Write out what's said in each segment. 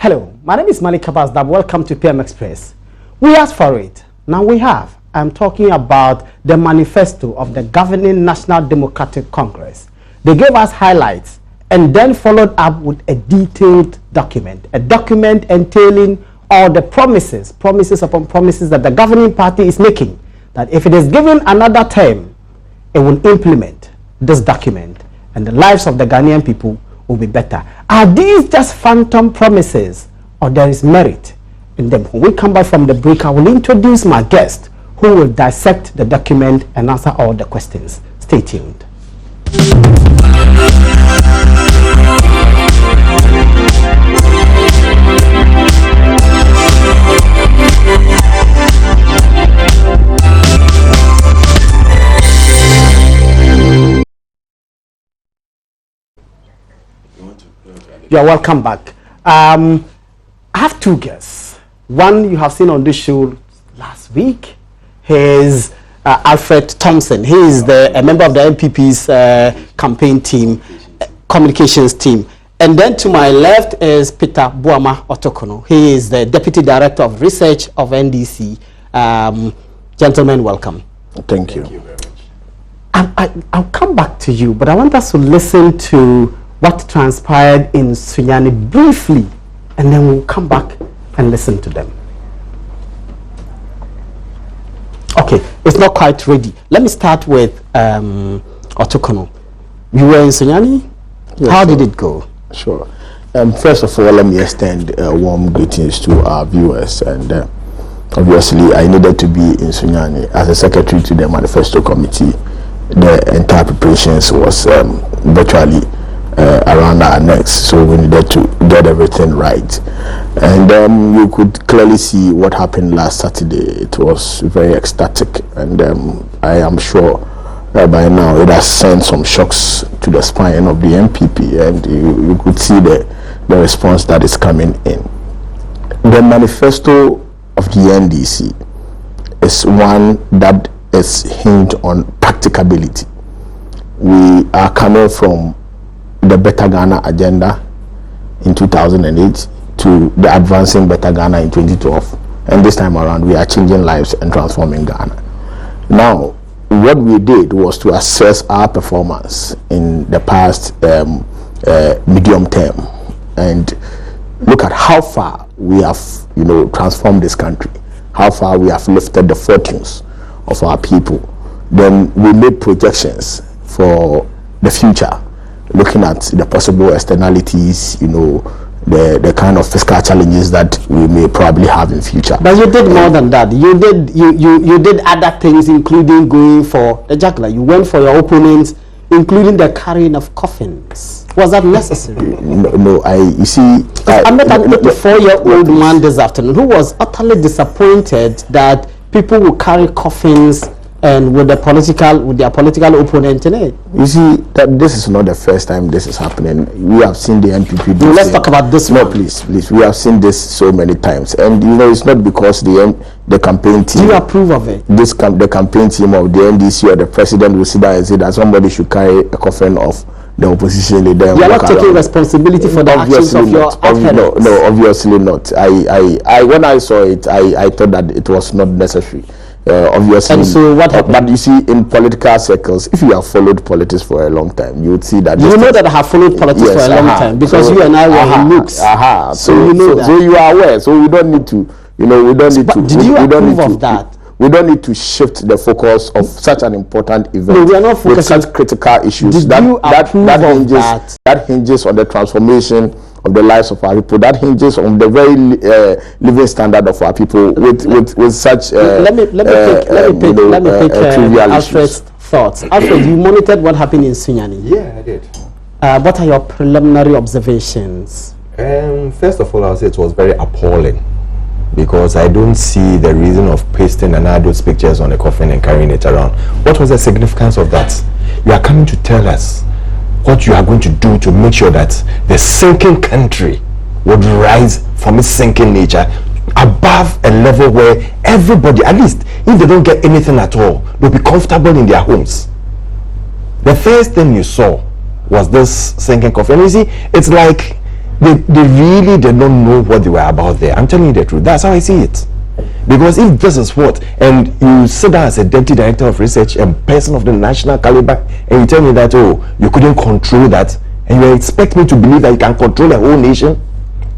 Hello, my name is Malik Abbasdab. Welcome to PM Express. We asked for it. Now we have. I'm talking about the manifesto of the governing National Democratic Congress. They gave us highlights and then followed up with a detailed document. A document entailing all the promises upon promises that the governing party is making. That if it is given another term, it will implement this document and the lives of the Ghanaian people will be better. Are these just phantom promises or there is merit in them? When we come back from the break, I will introduce my guest who will dissect the document and answer all the questions. Stay tuned. You're welcome back. I have two guests. One you have seen on this show last week. He is Alfred Thompson. He is a member of the NPP's campaign team, communications team. And then to my left is Peter Boama Otokono. He is the Deputy Director of Research of NDC. Gentlemen, welcome. Thank you. Thank you very much. I'll come back to you, but I want us to listen to what transpired in Sunyani briefly, and then we'll come back and listen to them. Okay, it's not quite ready. Let me start with Otokono. You were in Sunyani? Yes, how did it go? Sure. First of all, let me extend warm greetings to our viewers. And obviously, I needed to be in Sunyani as a secretary to the Manifesto Committee. The entire preparations was virtually around our necks, so we needed to get everything right. And you could clearly see what happened last Saturday. It was very ecstatic, and I am sure by now it has sent some shocks to the spine of the NPP, and you could see the response that is coming in. The manifesto of the NDC is one that is hinged on practicability. We are coming from the Better Ghana agenda in 2008 to the Advancing Better Ghana in 2012, and this time around we are changing lives and transforming Ghana. Now, what we did was to assess our performance in the past medium term and look at how far we have, transformed this country, how far we have lifted the fortunes of our people. Then we made projections for the future, looking at the possible externalities, the kind of fiscal challenges that we may probably have in future. But you did more than that. You did other things, including going for the juggler. You went for your opponents, including the carrying of coffins. Was that necessary? No, you see, I met an 84-year-old man this afternoon who was utterly disappointed that people will carry coffins and with their political opponent in it. You see, that this is not the first time this is happening. We have seen the NPP do. Let's talk about this one. No, please. We have seen this so many times, and it's not because the campaign team. Do you approve of it? The campaign team of the NDC or the president will sit down and say that somebody should carry a coffin of the opposition leader. You are not taking responsibility for the actions of your adherents. No, obviously not. I when I saw it, I thought that it was not necessary. Obviously, and so what happened? But you see, in political circles, if you have followed politics for a long time, you would see that. You know that I have followed politics for a long time because you and I were in looks. So you know that. So you are aware. So we don't need to. We don't need to. Did you approve of that? We don't need to shift the focus of such an important event. No, we are not with such critical issues. That hinges on the transformation of the lives of our people. That hinges on the very living standard of our people with such let me pick trivial Alfred's thoughts. Alfred, you monitored what happened in Sunyani. Yeah, I did. What are your preliminary observations? First of all, I'll say it was very appalling, because I don't see the reason of pasting an adult's pictures on a coffin and carrying it around. What was the significance of that? You are coming to tell us what you are going to do to make sure that the sinking country would rise from its sinking nature above a level where everybody, at least if they don't get anything at all, they'll be comfortable in their homes. The first thing you saw was this sinking coffin. And you see, it's like They really did not know what they were about there. I'm telling you the truth. That's how I see it. Because if this is what, and you sit down as a deputy director of research, a person of the national caliber, and you tell me that, oh, you couldn't control that, and you expect me to believe that you can control the whole nation?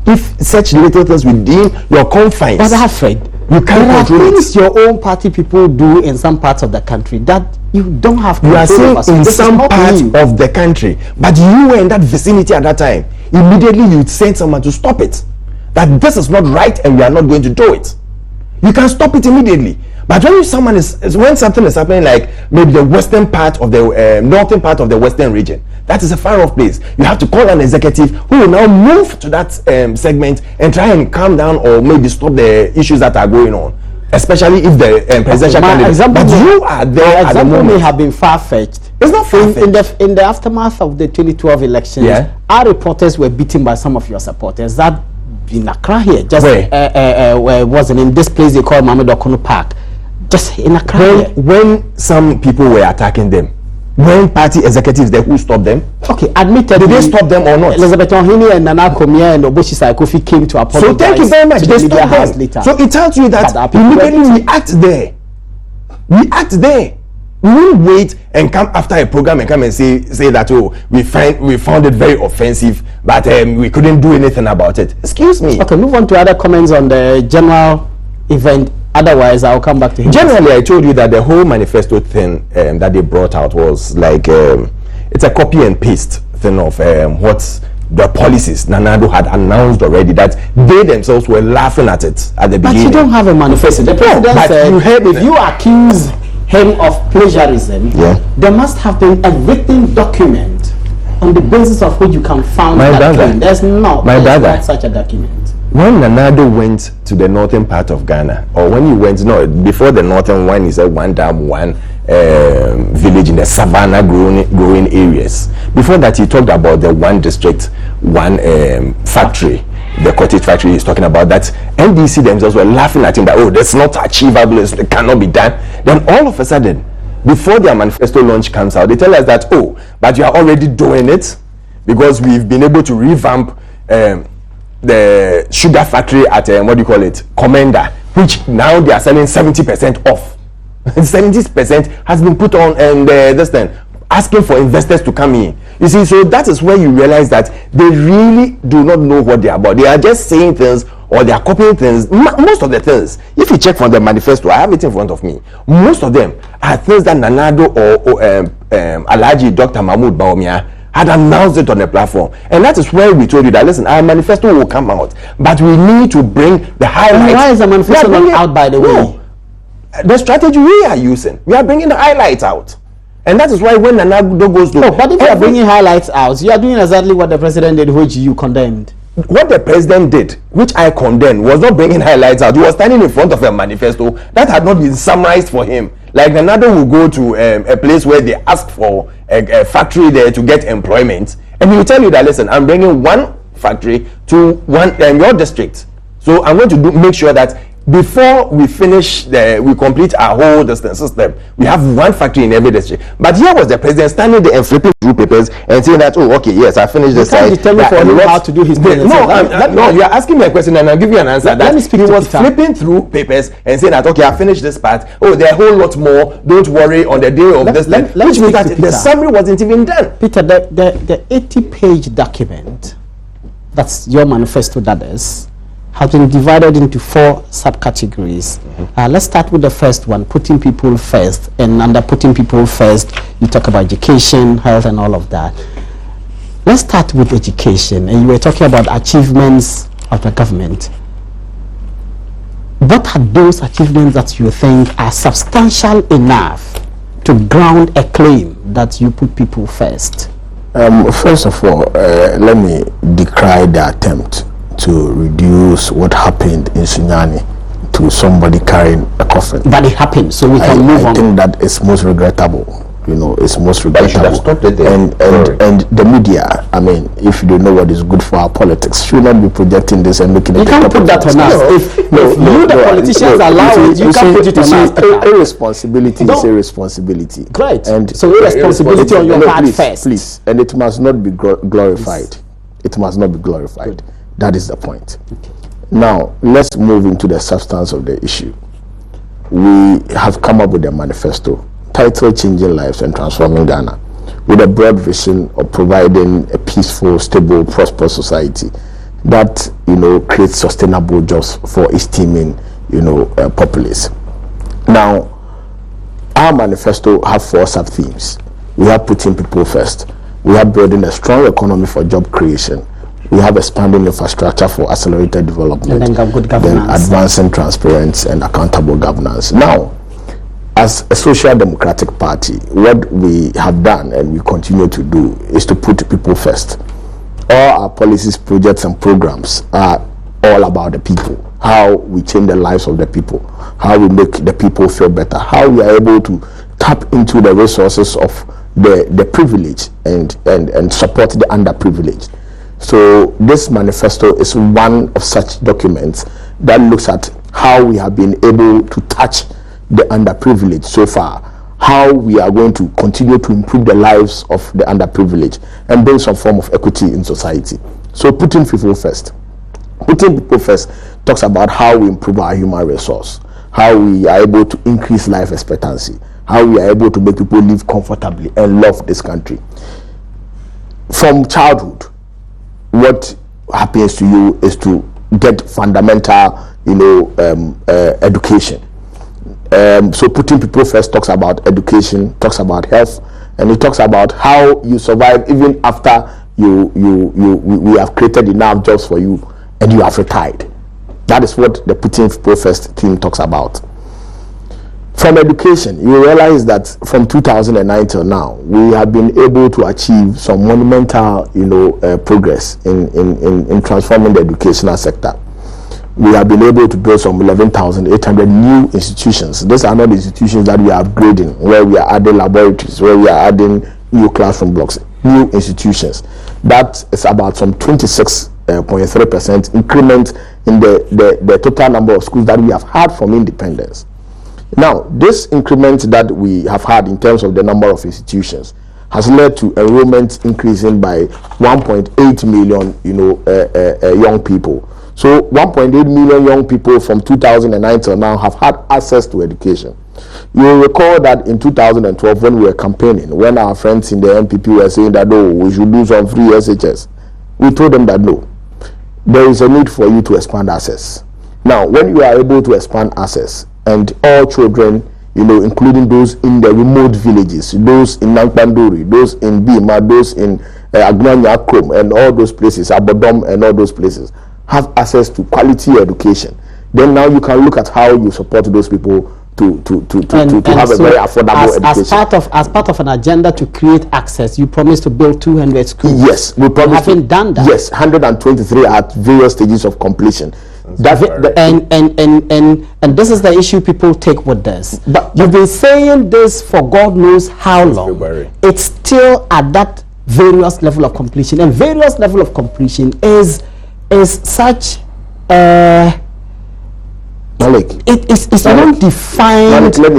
If such little things within your confines, but Alfred, you can't control things your own party people do in some parts of the country that you don't have control over. You are saying in some parts of the country, but you were in that vicinity at that time. Immediately you send someone to stop it. That this is not right and we are not going to do it. You can stop it immediately. But when someone when something is happening, like maybe the western part of the northern part of the western region, that is a far off place. You have to call an executive who will now move to that segment and try and calm down or maybe stop the issues that are going on. Especially if the presidential candidate. But you are there at the moment. May have been far-fetched. It's not far-fetched. In the aftermath of the 2012 elections, our reporters were beaten by some of your supporters. That in Accra here, just where wasn't in this place they call Mamadou Okono Park. Just in Accra. When some people were attacking them, when party executives there who stopped them? Okay, admitted. Did they stop them or not? Elizabeth Ohini and Nana Komia and Oboshi Saikofi came to apologize. So thank you very much. They stopped them. Later. So it tells you that immediately we act there. We act there. We won't wait and come after a program and come and say that, oh, we found it very offensive, but we couldn't do anything about it. Excuse me. Okay, move on to other comments on the general event. Otherwise, I'll come back to him. Generally, I told you that the whole manifesto thing that they brought out was like it's a copy and paste thing of what the policies Nanado had announced already, that they themselves were laughing at it at the beginning. But you don't have a manifesto. The president said, if you accuse him of plagiarism, there must have been a written document on the basis of which you can found that claim. There's not such a document. When Nanado went to the northern part of Ghana, or when he went, before the northern one, he said one dam, one village in the savannah growing areas. Before that, he talked about the one district, one factory, the cottage factory he's talking about. That NDC themselves were laughing at him that, oh, that's not achievable, it cannot be done. Then all of a sudden, before their manifesto launch comes out, they tell us that, oh, but you are already doing it because we've been able to revamp the sugar factory at Commander, which now they are selling 70% off. 70% has been put on, and this thing asking for investors to come in. You see, so that is where you realize that they really do not know what they are about. They are just saying things or they are copying things. Most of the things, if you check from the manifesto, I have it in front of me. Most of them are things that Nanado or Alhaji Dr. Mahmoud Bawumia had announced it on the platform. And that is where we told you that, listen, our manifesto will come out, but we need to bring the highlights. Why is the manifesto not out, by the way? The strategy we are using, we are bringing the highlights out. And that is why when Nanado goes to... but if you are bringing highlights out, you are doing exactly what the president did, which you condemned. What the president did, which I condemned, was not bringing highlights out. He was standing in front of a manifesto that had not been summarized for him. Like Nanado will go to a place where they ask for a factory there to get employment, and he will tell you that, listen, I'm bringing one factory to your district. So I'm going to make sure that before we finish we complete our whole distance system, we have one factory in every district. But here was the president standing there and flipping through papers and saying that, oh, okay, yes, I finished this side. Tell me for him how to do his business. No, you are asking me a question and I'll give you an answer. He was flipping through papers and saying that, okay, I finished this part. Oh, there are a whole lot more. Don't worry, on the day of this. Which means that the summary wasn't even done. Peter, the 80-page document, that's your manifesto, that is, has been divided into 4 subcategories. Let's start with the first one, putting people first. And under putting people first, you talk about education, health, and all of that. Let's start with education. And you were talking about achievements of the government. What are those achievements that you think are substantial enough to ground a claim that you put people first? First of all, let me decry the attempt to reduce what happened in Sunyani to somebody carrying a coffin. But it happened, so we can move on. I think that is most regrettable. You know, it's most regrettable. And the media, I mean, if you don't know what is good for our politics, should not be projecting this and making it. You can't put that on us. If you, the politicians, allow it, you can't put it on us. Irresponsibility is irresponsibility. Great. And so irresponsibility on your part first. Please. And it must not be glorified. it must not be glorified. That is the point. Okay. Now, let's move into the substance of the issue. We have come up with a manifesto titled Changing Lives and Transforming Ghana, with a broad vision of providing a peaceful, stable, prosperous society that, creates sustainable jobs for its teeming, populace. Now, our manifesto have 4 sub-themes. We have putting people first. We have building a strong economy for job creation. We have expanding infrastructure for accelerated development. And then good governance. Then advancing transparent and accountable governance. Now, as a social democratic party, what we have done and we continue to do is to put people first. All our policies, projects, and programs are all about the people. How we change the lives of the people. How we make the people feel better. How we are able to tap into the resources of the privileged and support the underprivileged. So this manifesto is one of such documents that looks at how we have been able to touch the underprivileged so far, how we are going to continue to improve the lives of the underprivileged and bring some form of equity in society. So putting people first. Putting people first talks about how we improve our human resource, how we are able to increase life expectancy, how we are able to make people live comfortably and love this country. From childhood, what happens to you is to get fundamental, education. So putting people first talks about education, talks about health, and it talks about how you survive even after we have created enough jobs for you and you have retired. That is what the putting people first theme talks about. From education, you realize that from 2009 till now, we have been able to achieve some monumental, progress in transforming the educational sector. We have been able to build some 11,800 new institutions. These are not institutions that we are upgrading, where we are adding laboratories, where we are adding new classroom blocks, new institutions. That is about some 26.3% increment in the total number of schools that we have had from independence. Now, this increment that we have had in terms of the number of institutions has led to enrollment increasing by 1.8 million, young people. So 1.8 million young people from 2009 till now have had access to education. You will recall that in 2012, when we were campaigning, when our friends in the NPP were saying that, oh, we should do some free SHS, we told them that no, there is a need for you to expand access. Now, when you are able to expand access, and all children, including those in the remote villages, those in Nankpanduri, those in Bima, those in Agnanya Krom, and all those places, Abodom, and all those places, have access to quality education. Then now you can look at how you support those people to have a very affordable education. As part of an agenda to create access, you promised to build 200 schools. Yes, we promised. Haven't done that. Yes, 123 at various stages of completion. And this is the issue people take with this. But you've been saying this for God knows how long. February. It's still at that various level of completion, and various level of completion is such Malik, it's an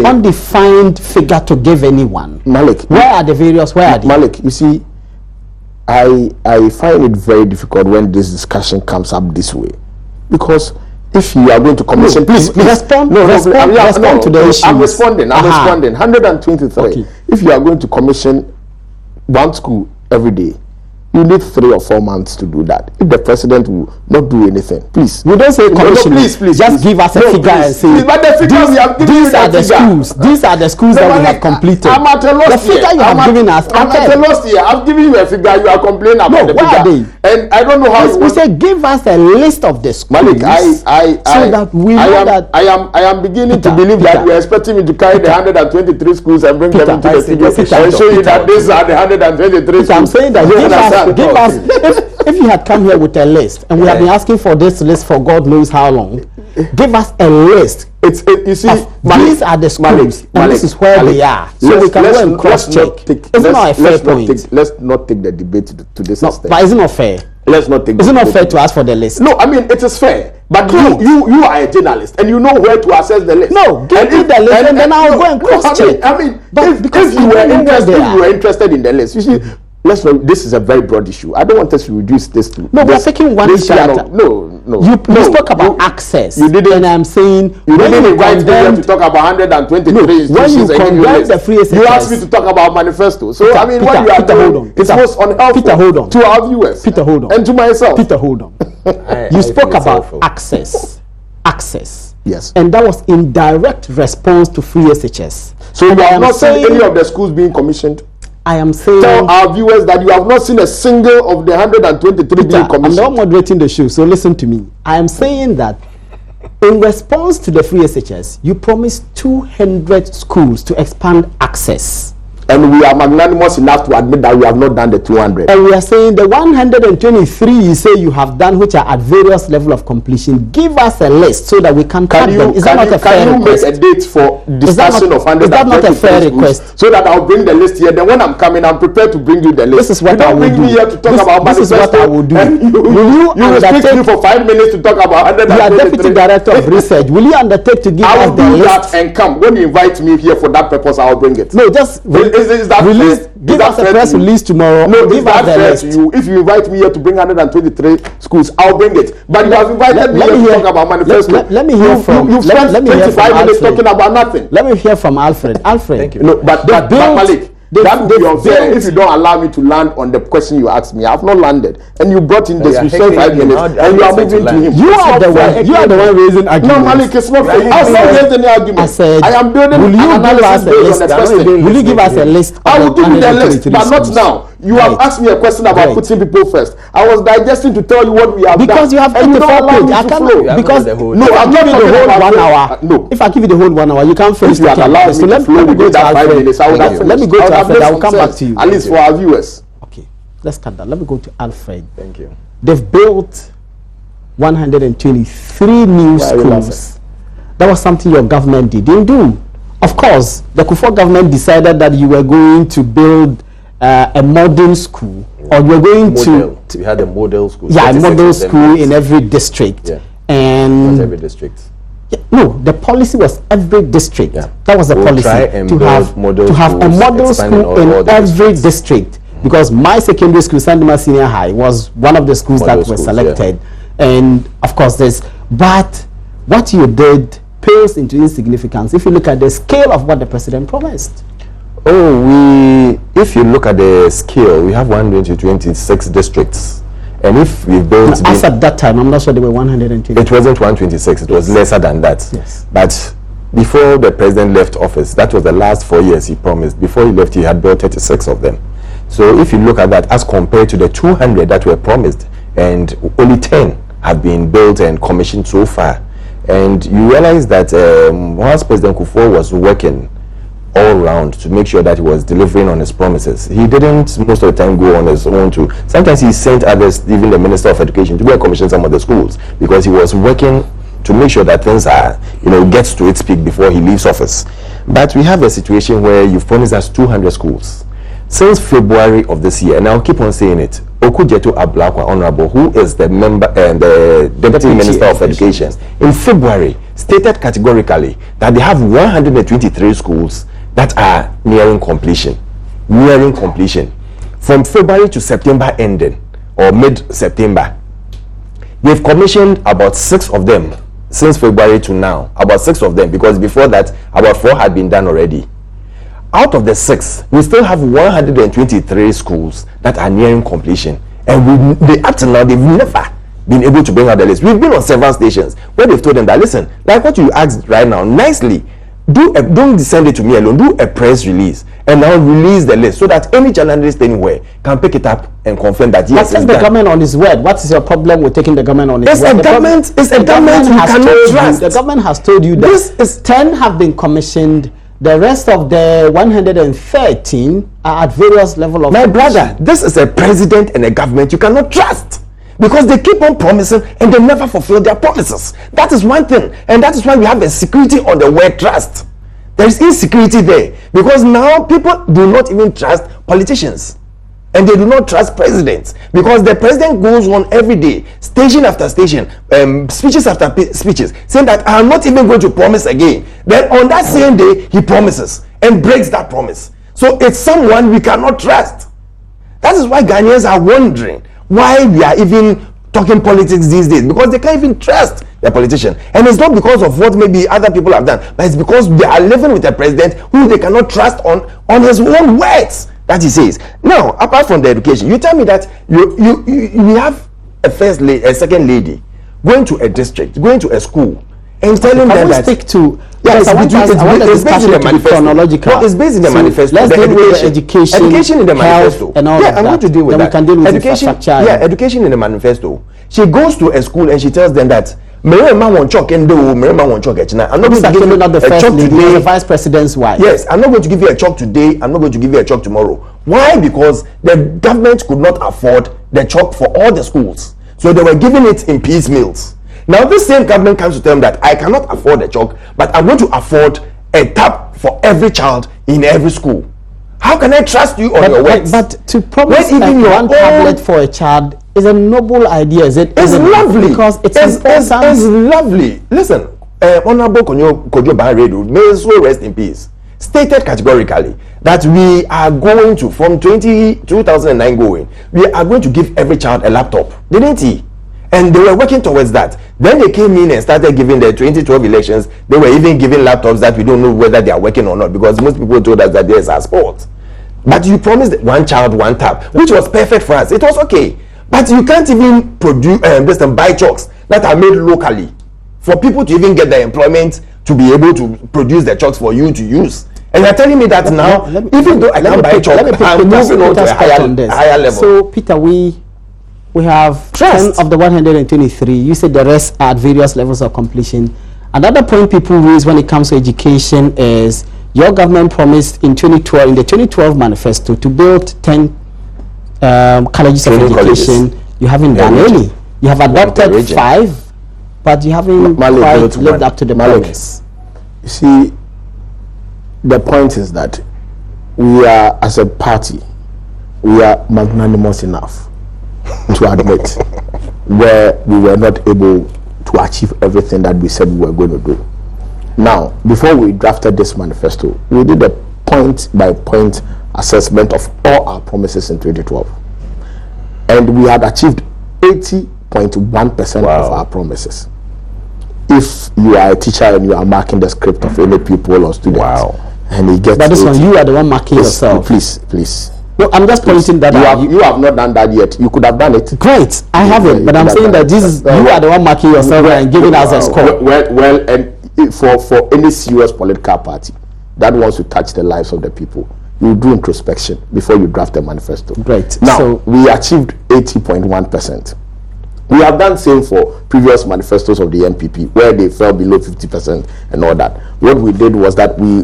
undefined figure to give anyone. Malik, where are the various? Where are they? Malik, you see, I find it very difficult when this discussion comes up this way, because if you are going to commission, please respond to the issue. I'm responding. 123. Okay. If you are going to commission one school every day, you need 3 or 4 months to do that. If the president will not do anything, please. We don't say commission. Please. Just give us a figure and say. But the figure we have given you, these are the schools. These are the schools that we have completed. I'm at a loss. The figure you have given us. I'm at a loss here. I've given you a figure. You are complaining about the figure. Where are they? And I don't know how. We say give us a list of the schools. Malik, I am beginning to believe that you are expecting me to carry the 123 schools and bring them into the figure and show you that these are the 123 schools. I'm saying that give us. If you had come here with a list, and we have been asking for this list for God knows how long, give us a list. You see, these are the schools, and this is where they are, so we can go and cross-check. It's not a fair point. Let's not take the debate to this extent. But it's not fair. Let's not take. Is it not fair to ask for the list? No, I mean it is fair. But you are a journalist and you know where to access the list. No, give me the list and then I'll go and cross-check. I mean, if you were interested in the list, you see, let's not, this is a very broad issue. I don't want us to reduce this to no, we're taking one issue at a no. You spoke about access. You didn't, and I'm saying you didn't invite me here to talk about 123 institutions. When you condemn the free SHS, you asked me to talk about manifesto. So Peter, I mean, Peter, what you are Peter, doing is most unhelpful to our viewers. Peter, hold on. And to myself. Peter, hold on. You spoke about access. Yes. And that was in direct response to free SHS. So you have not seen any of the schools being commissioned? I am saying, tell our viewers that you have not seen a single of the 123 Peter, being commissioned. I'm not moderating the show, so listen to me. I am saying that in response to the free SHS, you promised 200 schools to expand access. And we are magnanimous enough to admit that we have not done the 200. And we are saying the 123 you say you have done, which are at various level of completion, give us a list so that we can track them. Is that not a fair request? Can you make a date for discussion of 123? Is that not a fair request? So that I'll bring the list here. Then when I'm coming, I'm prepared to bring you the list. This is what I will do. You don't bring me here to talk about this is what I will do. You restrict me for 5 minutes to talk about 123. You are deputy director of research. Will you undertake to give us the list? I will do that and come. When you invite me here for that purpose, I will bring it. No, just is that release. Give us a press release tomorrow. No, give us the list. You. If you invite me here to bring 123 schools, I'll bring it. But you have invited me here to talk about manifesto. Let me hear from. You spent 25 minutes talking about nothing. Let me hear from Alfred. Alfred, thank you. No, but Malik, that would be unfair if you don't allow me to land on the question you asked me. I have not landed, and you brought in this. You spent 5 minutes, and you are moving to him. You are the one. You are the one raising arguments. No, Malik, it's not fair. I have not raised any argument. I said, I am building an analysis based on the question. Will you give us a list? I will give you the list, but not now. You have asked me a question about putting people first. I was digesting to tell you what we have done. Because you have 24 pages. I can't. Because no, I'm not giving the whole 1 hour. No. If I give you the whole 1 hour, you can't finish. If you had allowed me to flow within that 5 minutes, I would have finished. Let me go to Alfred. I will come back to you. At least for our viewers. Okay, let's cut that. Let me go to Alfred. Thank you. They've built 123 new schools. That was something your government didn't do. Of course, the Kufuor government decided that you were going to build a modern school, or you were going to. We had a model school. Yeah, a model school in every district. Yeah. And not every district. Yeah, no, the policy was every district. Yeah. That was the policy to have a model school in every district. Because my secondary school, Sandima Senior High, was one of the schools that were selected. Yeah. And of course, but what you did pales into insignificance if you look at the scale of what the president promised. If you look at the scale, we have 126 districts. And if we built... As at that time, I'm not sure there were 120. It wasn't 126, it was lesser than that. Yes. But before the president left office, that was the last 4 years he promised. Before he left, he had built 36 of them. So if you look at that as compared to the 200 that were promised, and only 10 have been built and commissioned so far. And you realize that once President Kufuor was working all around to make sure that he was delivering on his promises, he didn't most of the time go on his own to. Sometimes he sent others, even the Minister of Education, to go and commission some of the schools, because he was working to make sure that things are, gets to its peak before he leaves office. But we have a situation where you've promised us 200 schools. Since February of this year, and I'll keep on saying it, Okujeto Ablakwa Honorable, who is the member and the Deputy Minister of Education, in February stated categorically that they have 123 schools that are nearing completion. From February to September ending, or mid-September, they've commissioned about 6 of them since February to now. About 6 of them, because before that, about 4 had been done already. Out of the 6, we still have 123 schools that are nearing completion. And up to now, they've never been able to bring out the list. We've been on several stations where they've told them that, listen, like what you asked right now, nicely, don't send it to me alone, do a press release and now release the list so that any journalist anywhere can pick it up and confirm that yes, take the government on his word. What is your problem with taking the government on his word? It's a government you cannot trust. The government has told you that 10 have been commissioned. The rest of the 113 are at various levels of... My brother, this is a president and a government you cannot trust, because they keep on promising and they never fulfill their promises. That is one thing, and that is why we have a security on the word trust. There is insecurity there, because now people do not even trust politicians, and they do not trust presidents, because the president goes on every day, station after station, speeches after speeches, saying that I'm not even going to promise again. Then on that same day, he promises and breaks that promise. So it's someone we cannot trust. That is why Ghanaians are wondering why we are even talking politics these days, because they can't even trust the politician. And it's not because of what maybe other people have done, but it's because they are living with a president who they cannot trust on his own words that he says. Now, apart from the education, you tell me that we have a second lady going to a district, going to a school, and telling them that stick to yes, I want the discussion to be chronological. No, it's based in the manifesto. Let's deal with the education in the manifesto. And all I'm going to deal with that. We can deal with education. Infrastructure. Yeah, education in the manifesto. She goes to a school and she tells them that I'm not going to give you not the first lady, today. The vice president's wife. Yes, I'm not going to give you a chalk today. I'm not going to give you a chalk tomorrow. Why? Because the government could not afford the chalk for all the schools, so they were giving it in piecemeals. Now this same government comes to tell them that I cannot afford a chalk, but I'm going to afford a tab for every child in every school. How can I trust you on your words? But to promise even one tablet for a child is a noble idea, is it? It's lovely because it's important. It's lovely. Listen, Honorable Kojo Banredu, may so rest in peace, stated categorically that we are going to, from 2009 going, we are going to give every child a laptop, didn't he? And they were working towards that. Then they came in and started giving the 2012 elections. They were even giving laptops that we don't know whether they are working or not, because most people told us that there's a sport. But you promised one child, one tab, which was perfect for us. It was okay. But you can't even produce buy chalks that are made locally for people to even get the employment to be able to produce the chalks for you to use. And you're telling me that now, even though I can't buy chalk, I'm moving on to a higher level. So, Peter, we have 10 of the 123. You said the rest are at various levels of completion. Another point people raise when it comes to education is your government promised in the 2012 manifesto to build 10 colleges of education. You haven't done any. You have adopted 5, but you haven't quite lived up to the promise. You see, the point is that we are, as a party, we are magnanimous enough to admit where we were not able to achieve everything that we said we were going to do. Now, before we drafted this manifesto, we did a point-by-point assessment of all our promises in 2012. And we had achieved 80.1% of our promises. If you are a teacher and you are marking the script of any pupil or student, and he gets that is when you are the one marking yourself. Please. No, I'm just pointing that out. You have not done that yet. You could have done it. Great, I haven't, but I'm saying that this is you are the one marking yourself and giving us a score. Well, and for any serious political party that wants to touch the lives of the people, you do introspection before you draft a manifesto. Great. Now, so we achieved 80.1%. We have done same for previous manifestos of the NPP, where they fell below 50% and all that. What we did was that we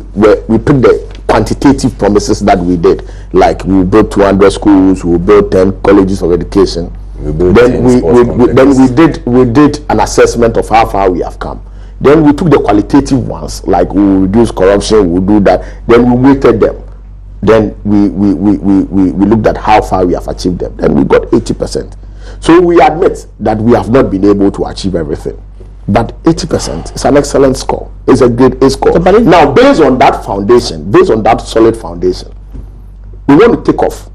took the quantitative promises that we did, like we built 200 schools, we built 10 colleges of education. Then we did an assessment of how far we have come. Then we took the qualitative ones, like we reduce corruption, we do that. Then we weighted them. Then we looked at how far we have achieved them. Then we got 80%. So we admit that we have not been able to achieve everything, but 80% is an excellent score. It's a great A score. So, now, based on that foundation, based on that solid foundation, we want to take off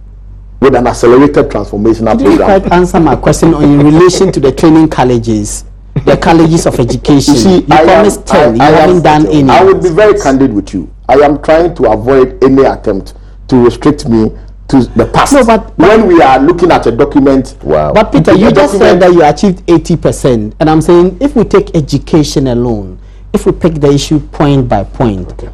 with an accelerated transformational program. You didn't quite answer my question in relation to the training colleges, the colleges of education. You promised 10. You haven't done any. I would be very candid with you. I am trying to avoid any attempt to restrict me to the past. No, but when we are looking at a document, but Peter, you just said that you achieved 80%, and I'm saying if we take education alone, if we pick the issue point by point,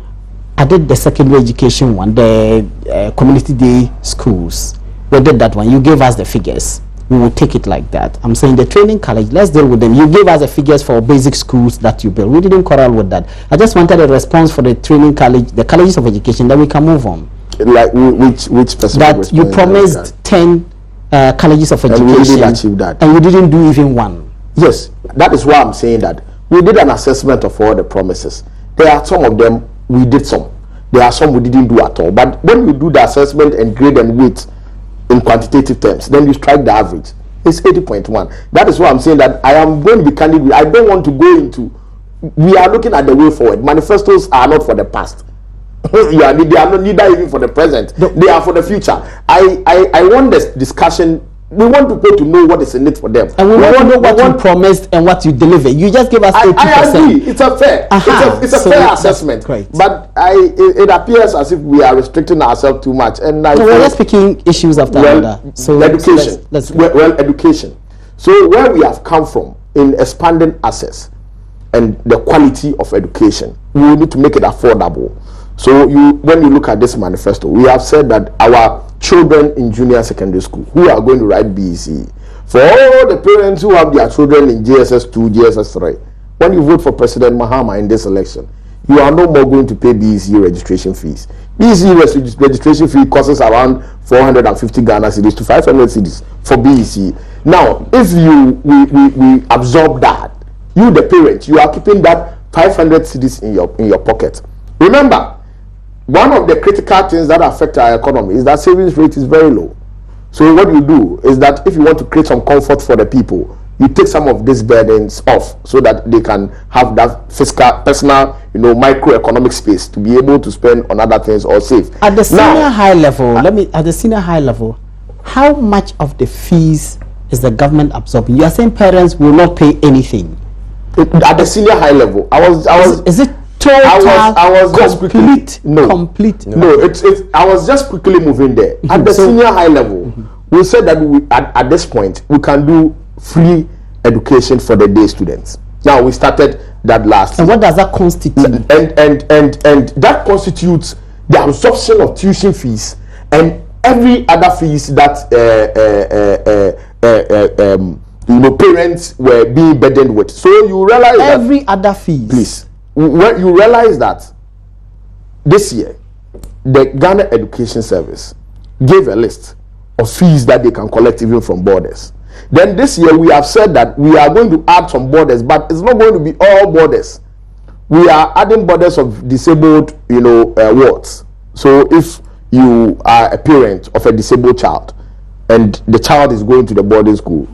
I did the secondary education one, the community day schools. We did that one. You gave us the figures. We will take it like that. I'm saying the training college, let's deal with them. You gave us the figures for basic schools that you built. We didn't quarrel with that. I just wanted a response for the training college, the colleges of education, that we can move on. Like which specific that you promised 10 colleges of education, and we didn't achieve that, and you didn't do even one. Yes, that is why I'm saying that we did an assessment of all the promises. There are some of them we did some. There are some we didn't do at all. But when you do the assessment and grade and weight in quantitative terms, then you strike the average. It's 80.1. That is why I'm saying that I am going to be candid. I don't want to go into. We are looking at the way forward. Manifestos are not for the past. they are not neither even for the present. They are for the future. I want this discussion. We want people to know what is in it for them. And we want to know what you promised and what you delivered. You just give us 80%. I agree. It's a fair. It's a fair assessment. Great. But it appears as if we are restricting ourselves too much. And we're just picking issues after another. So education. Education. So where we have come from in expanding access and the quality of education, we need to make it affordable. So when you look at this manifesto, we have said that our children in junior secondary school who are going to write BEC, for all the parents who have their children in JSS 2, JSS 3, when you vote for President Mahama in this election, you are no more going to pay BEC registration fees. BEC registration fee costs around 450 Ghana cedis to 500 cedis for BEC. Now, if we absorb that, you the parent, you are keeping that 500 cedis in your pocket. Remember, one of the critical things that affect our economy is that savings rate is very low. So what you do is that if you want to create some comfort for the people, you take some of these burdens off so that they can have that fiscal, personal, microeconomic space to be able to spend on other things or save. At the senior high level, how much of the fees is the government absorbing? You are saying parents will not pay anything. At the senior high level, is it total? I was just complete. I was just quickly moving there. At the senior high level, we said that at this point we can do free education for the day students. Now we started that last year. And what does that constitute? And that constitutes the absorption of tuition fees and every other fees that parents were being burdened with. So you realize every other fees. Please. When you realize that this year the Ghana Education Service gave a list of fees that they can collect even from borders. Then this year we have said that we are going to add some borders, but it's not going to be all borders. We are adding borders of disabled, wards. So if you are a parent of a disabled child and the child is going to the boarding school,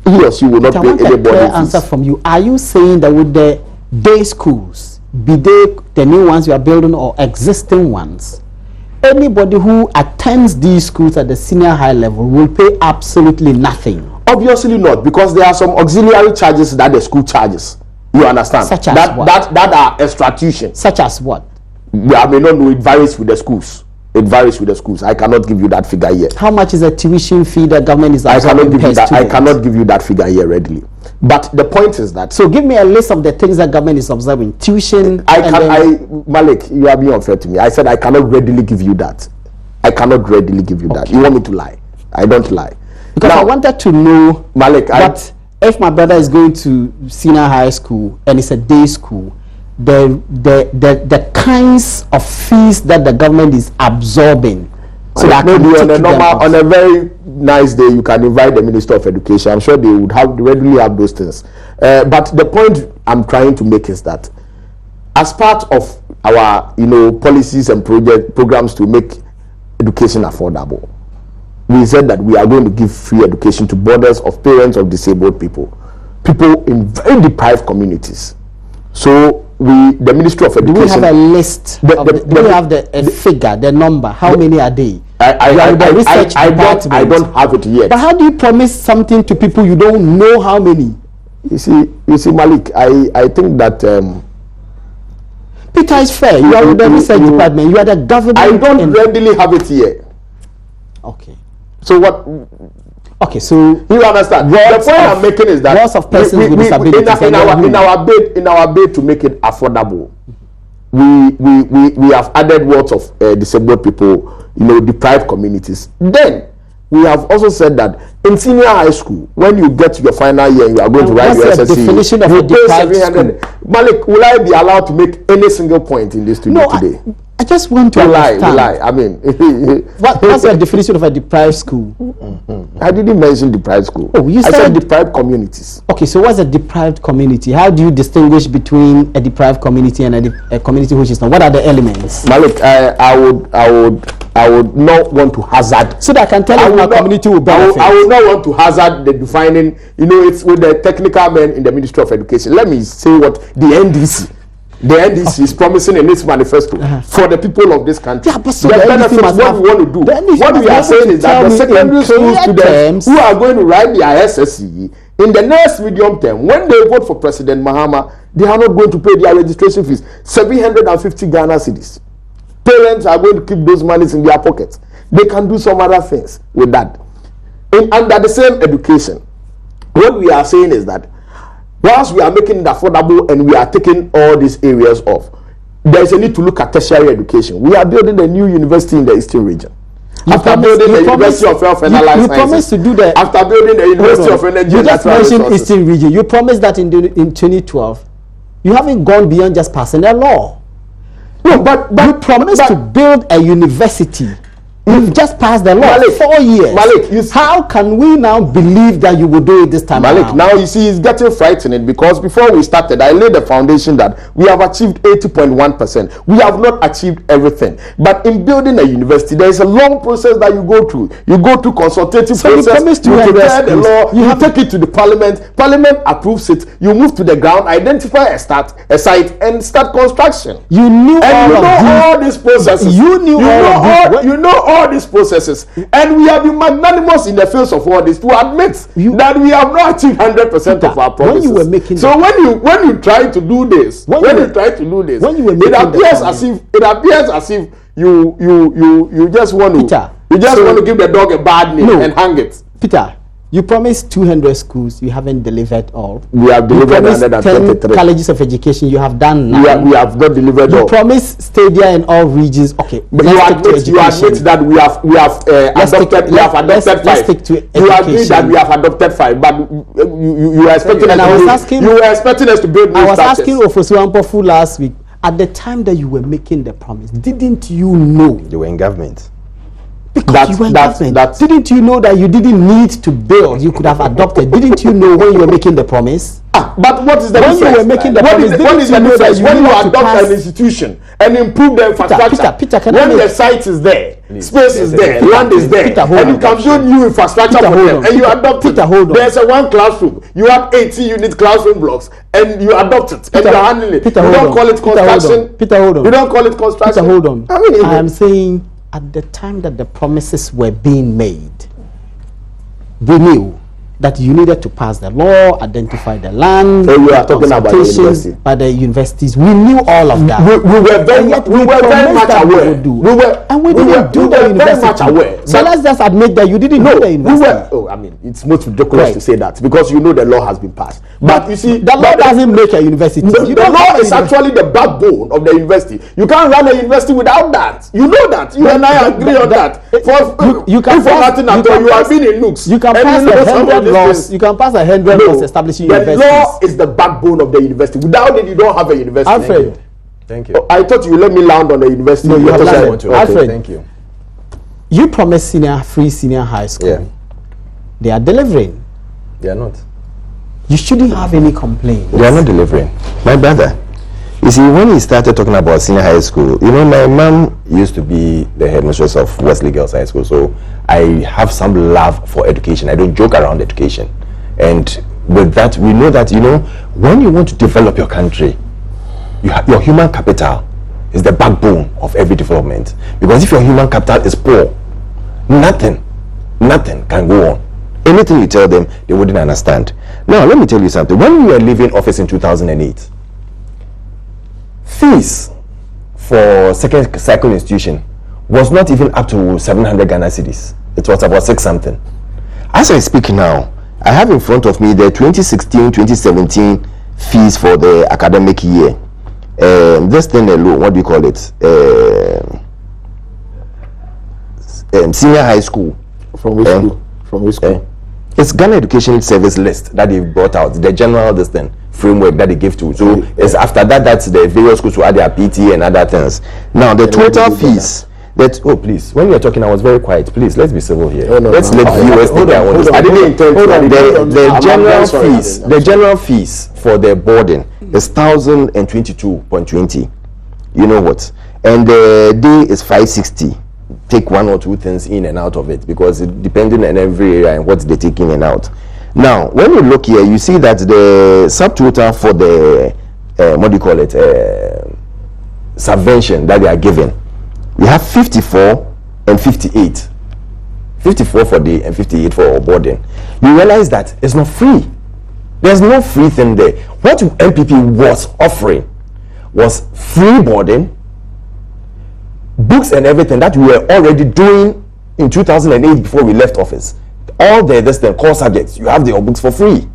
he or she will not pay any boarding fees. Answer from you. Are you saying that with the day schools, be they the new ones you are building or existing ones, anybody who attends these schools at the senior high level will pay absolutely nothing? Obviously not, because there are some auxiliary charges that the school charges. You understand? Such as what? That are extra tuition. Such as what? I may not know. It varies with the schools. It varies with the schools. I cannot give you that figure yet. How much is the tuition fee the government is absorbing per student? I cannot give you that figure here readily. But the point is that. So give me a list of the things that government is observing. Tuition. Malik, you are being unfair to me. I said I cannot readily give you that. I cannot readily give you that. You want me to lie? I don't lie. Because now, I wanted to know, Malik, if my brother is going to senior high school and it's a day school, the kinds of fees that the government is absorbing. So that maybe on a very nice day you can invite the Minister of Education. I'm sure they would readily have those things. But the point I'm trying to make is that as part of our policies and programs to make education affordable, we said that we are going to give free education to borders of parents of disabled people in very deprived communities. So the Ministry of Education. Do we have a list? Do we have a figure, the number? How many are they? I don't have it yet. But how do you promise something to people you don't know how many? You see, Malik, I think that Peter is fair. You are with the research department. You are the government. I don't readily have it here. Okay. So what? Okay, so you understand. The point I'm making is that lots of persons with disabilities in our bid to make it affordable, we have added words of disabled people, deprived communities. Then we have also said that in senior high school, when you get to your final year, you are going to write your SSC. Definition of a deprived school? Malik, will I be allowed to make any single point in this studio today? I just want to understand. Lie. I mean, what's the definition of a deprived school? I didn't mention deprived school. Oh, I said deprived communities. Okay, so what's a deprived community? How do you distinguish between a deprived community and a community which is not? What are the elements? Malik, I would not want to hazard. So that I can tell you how community will benefit. I would not want to hazard the defining. It's with the technical men in the Ministry of Education. Let me say what the NDC. the NDC is promising in its manifesto for the people of this country. Yeah, but so the benefits, what we want to do. What we are saying is that the secondary school students who are going to write their SSC in the next medium term, when they vote for President Mahama, they are not going to pay their registration fees, 750 Ghana cedis. Parents are going to keep those monies in their pockets. They can do some other things with that. Under the same education, what we are saying is that once we are making it affordable and we are taking all these areas off, there is a need to look at tertiary education. We are building a new university in the Eastern region. After building the University of Health and Allied Sciences, you promised to do that. After building the University of Energy and Natural Resources. You just mentioned Eastern region. You promised that in 2012. You haven't gone beyond just passing a law. No, but you promised to build a university. You've just passed the law. Malik, 4 years. Malik, how can we now believe that you will do it this time around? Now you see, it's getting frightening because before we started, I laid the foundation that we have achieved 80.1%. We have not achieved everything. But in building a university, there is a long process that you go through. You go through consultative process, you prepare the law, you take it to the parliament, parliament approves it, you move to the ground, identify a site, and start construction. You knew all these processes. You knew all these processes, and we have been magnanimous in the face of all this to admit that we have not achieved 100% of our promises. When you were making when you try to do this, it appears as if you just want to want to give the dog a bad name and hang it. Peter, you promised 200 schools, you haven't delivered all. We have delivered 10 colleges of education, you have done 9. We have not delivered all. You promised stadia in all regions. Okay, but you admit that we have adopted 5. You agree that we have adopted 5, but you were expecting us to build new I was asking Ofosu Ampofu last week, at the time that you were making the promise, didn't you know you were in government? Because you were in government. Didn't you know that you didn't need to build? You could have adopted. Didn't you know when you were making the promise? But what is the difference? When you were making the promise, what is the difference? When you adopt an institution and improve the infrastructure, Peter, when the site is there, space is there, land is there, and you can build new infrastructure for them, and you adopt it. There's a 1 classroom. You have 80-unit classroom blocks, and you adopt it, and you're handling it. You don't call it construction. Peter, hold on. You don't call it construction. Peter, hold on. I am saying, at the time that the promises were being made, we knew that you needed to pass the law, identify the land, so you are talking about the university. By the universities. We knew all of that. We were very much aware. We didn't do the university. So let's just admit that you didn't do the university. It's most ridiculous to say that because you know the law has been passed. But you see, the law doesn't make a university. The law is actually the backbone of the university. You can't run a university without that. You know that. You and I agree on that. You have been in nooks. You can pass 100 laws. You can pass 100 laws establishing universities. The law is the backbone of the university. Without it, you don't have a university. Alfred, thank you. I thought you let me land on the university. No, you have landed. Alfred, thank you. You promised free senior high school. Yeah. They are delivering. They are not. You shouldn't have any complaints. They are not delivering. My brother, you see, when he started talking about senior high school, you know, my mom used to be the headmistress of Wesley Girls High School, so I have some love for education. I don't joke around education. And with that, we know that, you know, when you want to develop your country, your human capital is the backbone of every development. Because if your human capital is poor, nothing can go on. Anything you tell them, they wouldn't understand. Now, let me tell you something. When we were leaving office in 2008, fees for second cycle institution was not even up to 700 Ghana cedis. It was about 6 something. As I speak now, I have in front of me the 2016-2017 fees for the academic year. This thing alone, what do you call it? Senior high school. From which school? From which school? It's Ghana Education Service List that they brought out, the general framework that they give to. So it's after that, that's the various schools who add their PT and other things. Now the total fees. Please, when we are talking, I was very quiet. Please, let's be civil here. Let's let viewers think I want to. I didn't intend to. The general fees for the boarding is 1,022.20. You know what? And the day is 560. Take 1 or 2 things in and out of it because it depending on every area and what they take in and out. Now, when you look here, you see that the subtotal for the what do you call it, subvention that they are given, we have 54 and 58. 54 for day and 58 for boarding. You realize that it's not free. There's no free thing there. What NPP was offering was free boarding, books and everything that we were already doing in 2008 before we left office. All the core subjects, you have your books for free.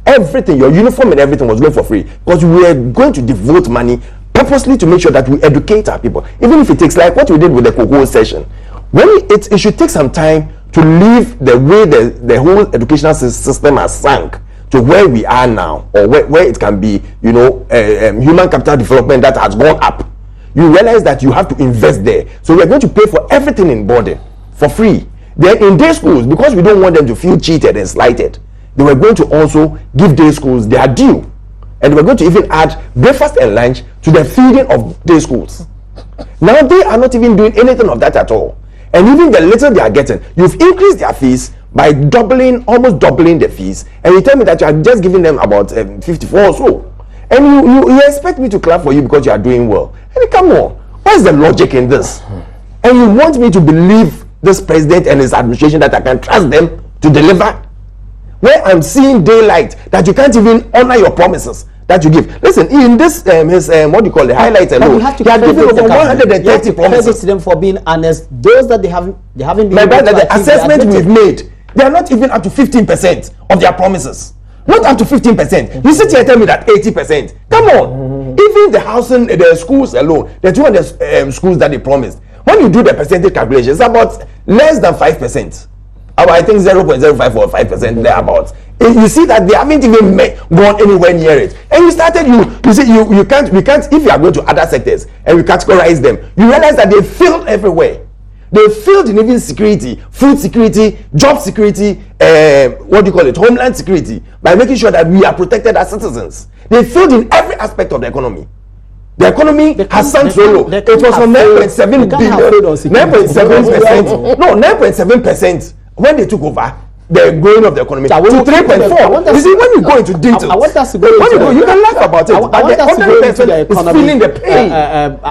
Everything, your uniform and everything was going for free, because we were going to devote money purposely to make sure that we educate our people. Even if it takes, like what we did with the cocoa session, when it should take some time to leave the way the whole educational system has sunk to where we are now, or where it can be, human capital development that has gone up. You realize that you have to invest there. So we're going to pay for everything in boarding for free. Then in day schools, because we don't want them to feel cheated and slighted, they were going to also give day schools their due. And we're going to even add breakfast and lunch to the feeding of day schools. Now they are not even doing anything of that at all. And even the little they are getting, you've increased their fees by almost doubling the fees. And you tell me that you are just giving them about 54 or so. And you expect me to clap for you because you are doing well. And come on, what's the logic in this? And you want me to believe this president and his administration that I can trust them to deliver? Where I'm seeing daylight that you can't even honor your promises that you give. Listen, in this his what do you call it, highlights alone, he has given over 130 promises to them for being honest. Those that they haven't been. My brother, the assessment we've made, they are not even up to 15% of their promises. Not up to 15%. You sit here and tell me that 80%. Come on. Even the housing, the schools alone, the 200 schools that they promised, when you do the percentage calculation, it's about less than 5%. I think 0.05 or 5% thereabouts. You see that they haven't even gone anywhere near it. And you started, you see, we can't, if you are going to other sectors and we categorize them, you realize that they failed everywhere. They failed in even security, food security, job security, what do you call it, homeland security, by making sure that we are protected as citizens. They failed in every aspect of the economy. The economy has sunk so low. It was from 9.7 billion, 9.7%. No, 9.7% when they took over the growing of the economy to 3.4. You see, when you go into details, I want us to go you can laugh about it. I want us to go into the economy. Feeling the pain.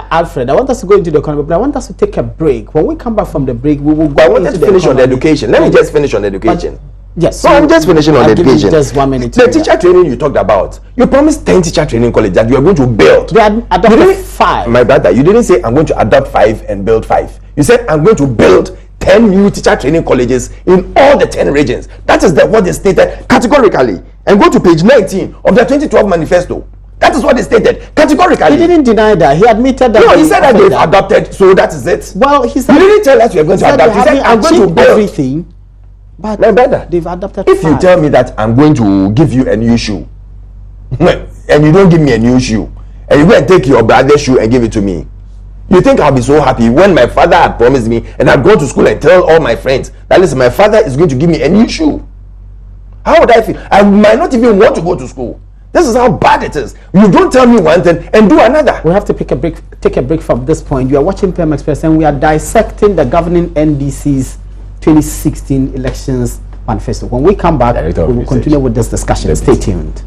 Alfred, I want us to go into the economy, but I want us to take a break. When we come back from the break, we will go. I wanted to finish on the education. Let me just finish on the education. Yes. No, I'm just finishing on the education. Just 1 minute. The teacher training you talked about. You promised 10 teacher training colleges that you are going to build. They adopted 5. My brother, you didn't say I'm going to adopt 5 and build 5. You said I'm going to build 10 new teacher training colleges in all the 10 regions. That is what they stated categorically. And go to page 19 of the 2012 manifesto. That is what they stated categorically. He didn't deny that. He admitted that. No, he said that they've adopted, so that is it. Well, he said. You didn't tell us you are going to adopt. He said I'm going to build everything. But my brother, they've adopted. If 5. You tell me that I'm going to give you a new shoe, and you don't give me a new shoe, and you go and take your brother's shoe and give it to me, you think I'll be so happy when my father had promised me and I'd go to school and tell all my friends that listen, my father is going to give me a new shoe? How would I feel? I might not even want to go to school. This is how bad it is. You don't tell me one thing and do another. We have to take a break from this point. You are watching PM Express and we are dissecting the governing NDC's 2016 elections manifesto. When we come back, we will continue with this discussion. Stay tuned.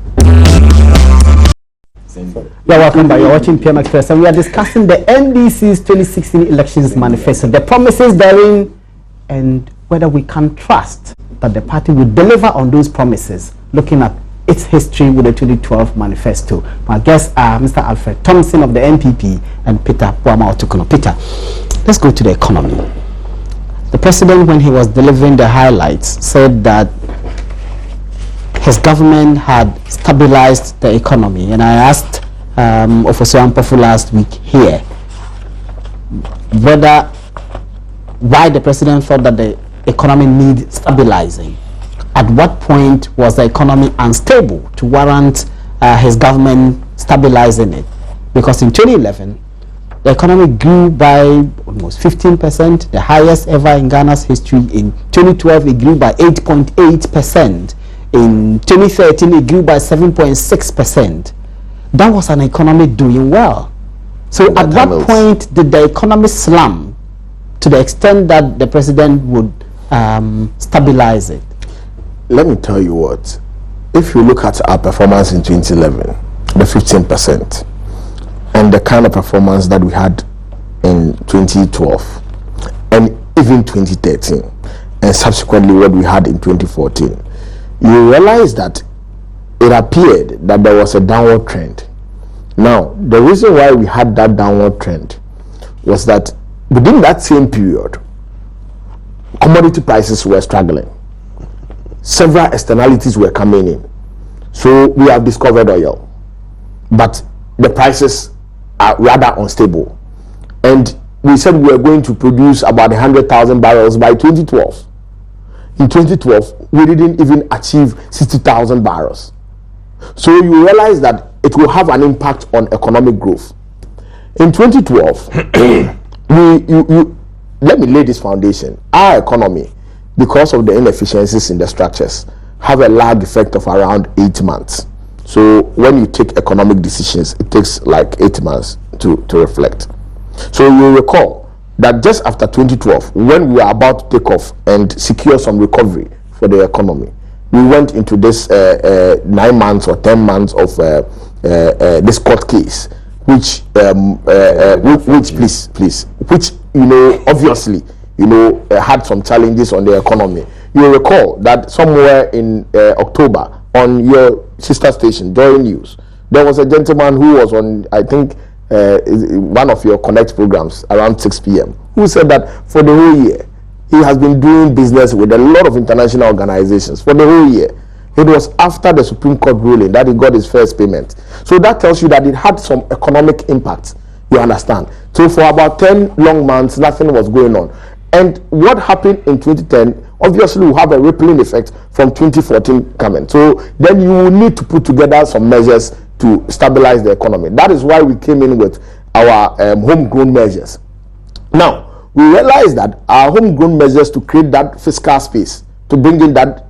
Yeah, welcome back. You're watching PM Express and we are discussing the NDC's 2016 elections manifesto, the promises therein, and whether we can trust that the party will deliver on those promises, looking at its history with the 2012 manifesto. My guests are Mr. Alfred Thompson of the NPP and Peter Boama Otukono. Peter, let's go to the economy. The president, when he was delivering the highlights, said that his government had stabilized the economy, and I asked Officer Ampofu last week here why the president thought that the economy needs stabilizing. At what point was the economy unstable to warrant his government stabilizing it? Because in 2011, the economy grew by almost 15%, the highest ever in Ghana's history. In 2012, it grew by 8.8%. In 2013, it grew by 7.6%. That was an economy doing well. So at what point did the economy slump to the extent that the president would stabilize it? Let me tell you what. If you look at our performance in 2011, the 15%, and the kind of performance that we had in 2012 and even 2013, and subsequently what we had in 2014, you realize that it appeared that there was a downward trend. Now, the reason why we had that downward trend was that within that same period, commodity prices were struggling. Several externalities were coming in. So we have discovered oil, but the prices are rather unstable. And we said we were going to produce about 100,000 barrels by 2012. In 2012, we didn't even achieve 60,000 barrels. So you realize that it will have an impact on economic growth. In 2012, let me lay this foundation. Our economy, because of the inefficiencies in the structures, have a lag effect of around 8 months. So when you take economic decisions, it takes like 8 months to reflect. So you recall that just after 2012, when we were about to take off and secure some recovery for the economy, we went into this 9 months or 10 months of this court case, which obviously had some challenges on the economy. You recall that somewhere in October, on your sister station, Joy News, there was a gentleman who was on, I think, one of your Connect programs around 6 p.m. who said that for the whole year he has been doing business with a lot of international organizations for the whole year. It was after the Supreme Court ruling that he got his first payment. So that tells you that it had some economic impact, you understand. So for about 10 long months, nothing was going on. And what happened in 2010 obviously will have a rippling effect from 2014 coming. So then you will need to put together some measures to stabilize the economy. That is why we came in with our homegrown measures. Now, we realized that our homegrown measures to create that fiscal space, to bring in that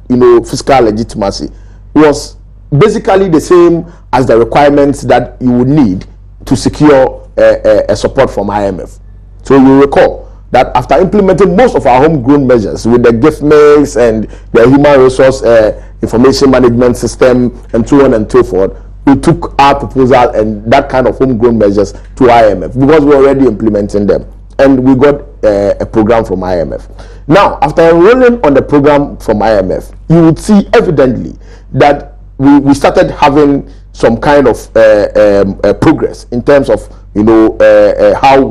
fiscal legitimacy, was basically the same as the requirements that you would need to secure a support from IMF. So you recall that after implementing most of our homegrown measures with the gift mix and the human resource information management system and so on and so forth, we took our proposal and that kind of homegrown measures to IMF because we're already implementing them, and we got a program from IMF. Now, after enrolling on the program from IMF, you would see evidently that we started having some kind of progress in terms of how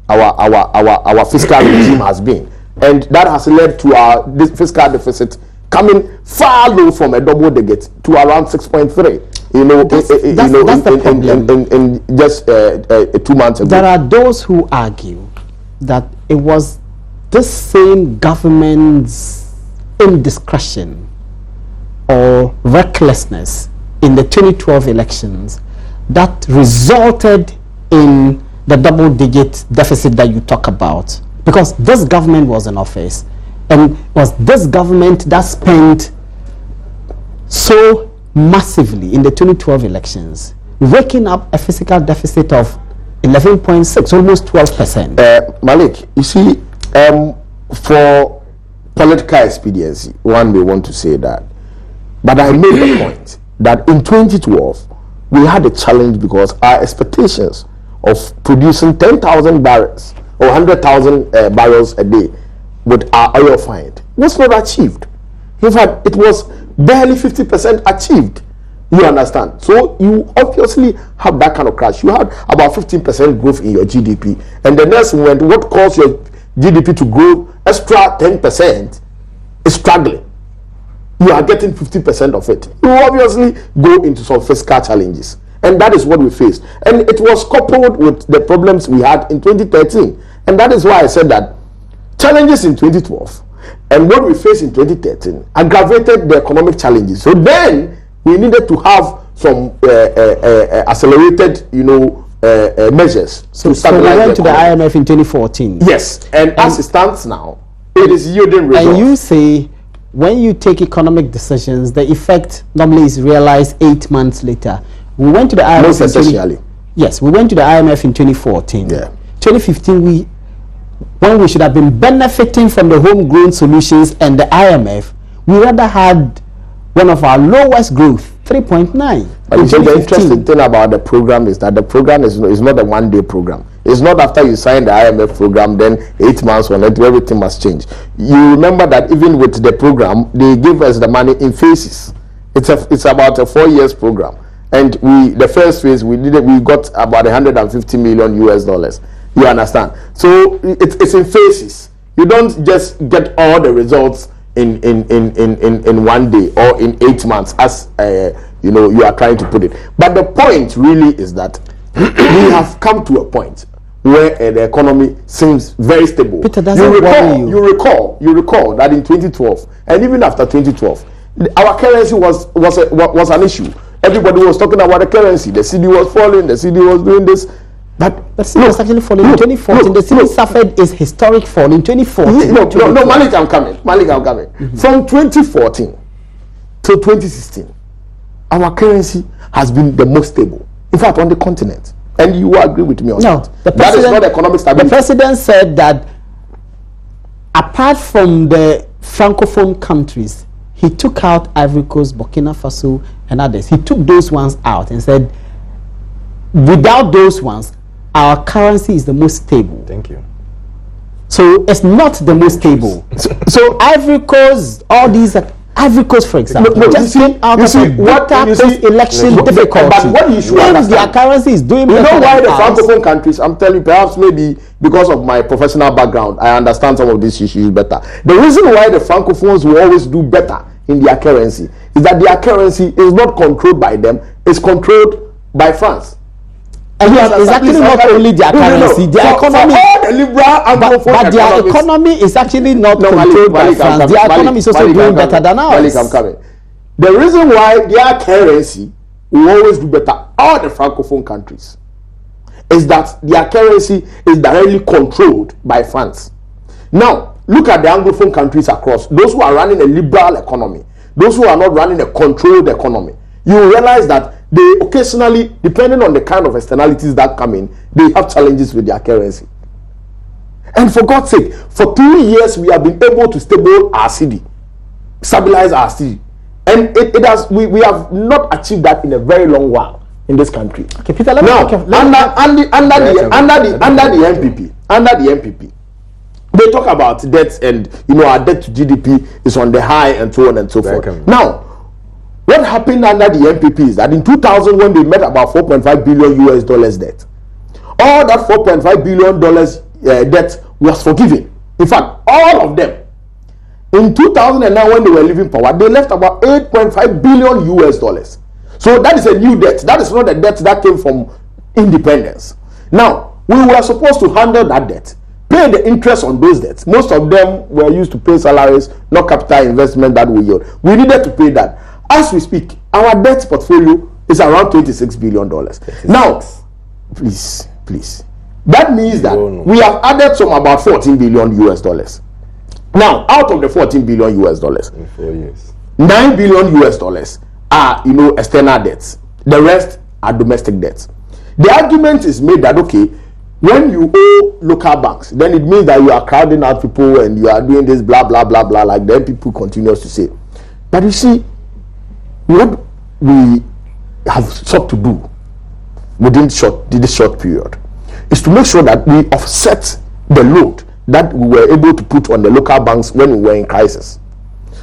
our fiscal regime has been, and that has led to our fiscal deficit coming far low from a double digit to around 6.3. That's the problem. In just 2 months ago. There are those who argue that it was this same government's indiscretion or recklessness in the 2012 elections that resulted in the double-digit deficit that you talk about, because this government was in office, and it was this government that spent so massively in the 2012 elections, waking up a fiscal deficit of 11.6, almost 12%. Malik, you see, for political expediency, one may want to say that, but I made the point that in 2012 we had a challenge because our expectations of producing 10,000 barrels or 100,000 barrels a day with our oil find was not achieved. In fact, it was barely 50% achieved. You understand? So you obviously have that kind of crash. You had about 15% growth in your GDP, and the next moment, what caused your GDP to grow extra 10% is struggling. You are getting 50% of it. You obviously go into some fiscal challenges, and that is what we faced. And it was coupled with the problems we had in 2013, and that is why I said that challenges in 2012 and what we faced in 2013 aggravated the economic challenges. So then we needed to have some accelerated, measures to stabilize. So we went to the IMF in 2014. Yes, and as it stands now, it is yielding results. And you say when you take economic decisions, the effect normally is realized 8 months later. We went to the IMF. Most essentially. Yes, we went to the IMF in 2014. Yeah. 2015, when we should have been benefiting from the homegrown solutions and the IMF, we rather had one of our lowest growth, 3.9. But you see, the interesting thing about the program is that the program is not a one-day program. It's not after you sign the IMF program, then 8 months on it, everything must change. You remember that even with the program, they give us the money in phases. It's about a 4 years program, and the first phase we got about $150 million US. You understand? So it's in phases. You don't just get all the results in 1 day or in 8 months, as you are trying to put it. But the point really is that we have come to a point where the economy seems very stable. Peter, you recall that in 2012 and even after 2012, our currency was an issue. Everybody was talking about the currency. The CD was falling. The CD was doing this. But CD was actually falling in 2014. The CD suffered its historic fall in 2014. No, Malik, I'm coming. From 2014 to 2016, our currency has been the most stable. In fact, on the continent. And you will agree with me on that. That is not economic stability. The president said that apart from the Francophone countries, he took out Ivory Coast, Burkina Faso, and others. He took those ones out and said, without those ones, our currency is the most stable. Thank you. So it's not the most stable. So Ivory Coast, all these, Ivory Coast, for example, just came out of post-election difficulty. But what you should understand, their currency is doing better. You know why the Francophone countries, I'm telling you, perhaps maybe because of my professional background, I understand some of these issues better. The reason why the Francophones will always do better in their currency is that their currency is not controlled by them, it's controlled by France. And it's actually not only their currency, their economy. All the liberal but their economy is actually not controlled by France. Their economy is also doing better than ours. The reason why their currency will always do better, all the Francophone countries, is that their currency is directly controlled by France. Now, look at the Anglophone countries across. Those who are running a liberal economy, those who are not running a controlled economy, you will realize that they occasionally, depending on the kind of externalities that come in, they have challenges with their currency. And for God's sake, for 2 years we have been able to stabilize our city. And we have not achieved that in a very long while in this country. Okay, Peter, under the NPP, they talk about debts and our debt to GDP is on the high and so on and so forth. Now, what happened under the NPP is that in 2000, when they met about $4.5 billion US debt, all that $4.5 billion debt was forgiven. In fact, all of them. In 2009, when they were leaving power, they left about $8.5 billion US. So that is a new debt. That is not a debt that came from independence. Now, we were supposed to handle that debt, pay the interest on those debts. Most of them were used to pay salaries, not capital investment that we yield. We needed to pay that. As we speak, our debt portfolio is around $26 billion. Now, please. That means that we have added some about $14 billion US. Now, out of the $14 billion US, in 4 years, $9 billion US are, external debts. The rest are domestic debts. The argument is made that, okay, when you owe local banks, then it means that you are crowding out people and you are doing this blah, blah, blah, blah, like the people continues to say. But you see, what we have sought to do within this short period is to make sure that we offset the load that we were able to put on the local banks when we were in crisis.